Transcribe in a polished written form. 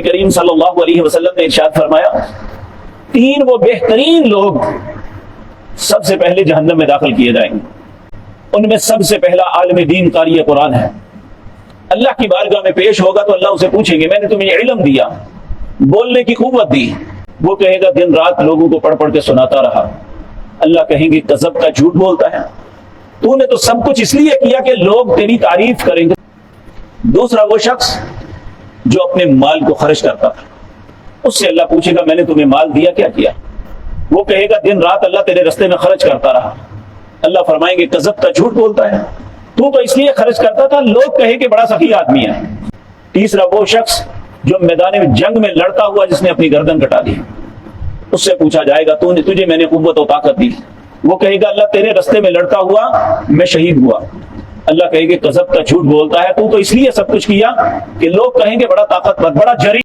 نبی کریم صلی اللہ علیہ وسلم نے ارشاد فرمایا، تین وہ بہترین لوگ سب سے پہلے جہنم میں داخل کیے جائیں گے۔ ان میں سب سے پہلا عالم دین قاری قرآن ہے۔ اللہ کی بارگاہ میں پیش ہوگا تو اللہ اسے پوچھیں گے، میں نے تمہیں علم دیا، بولنے کی قوت دی، وہ کہے گا دن رات لوگوں کو پڑھ پڑھ کے سناتا رہا۔ اللہ کہیں گے کذب کا، جھوٹ بولتا ہے، تو نے تو سب کچھ اس لیے کیا کہ لوگ تیری تعریف کریں گے۔ دوسرا وہ شخص جو اپنے مال کو خرچ کرتا تھا، اس سے اللہ پوچھے گا میں نے تمہیں مال دیا، کیا کیا؟ وہ کہے گا دن رات اللہ تیرے رستے میں خرچ کرتا رہا۔ اللہ فرمائیں گے کذب کا، جھوٹ بولتا ہے، تو اس لیے خرچ کرتا تھا لوگ کہے کہ بڑا سخی آدمی ہے۔ تیسرا وہ شخص جو میدان جنگ میں لڑتا ہوا جس نے اپنی گردن کٹا دی، اس سے پوچھا جائے گا تجھے میں نے قوت و طاقت دی، وہ کہے گا اللہ تیرے رستے میں لڑتا ہوا میں شہید ہوا۔ اللہ کہے گے کذب کا، جھوٹ بولتا ہے، تو اس لیے سب کچھ کیا کہ لوگ کہیں گے بڑا طاقتور، بڑا جری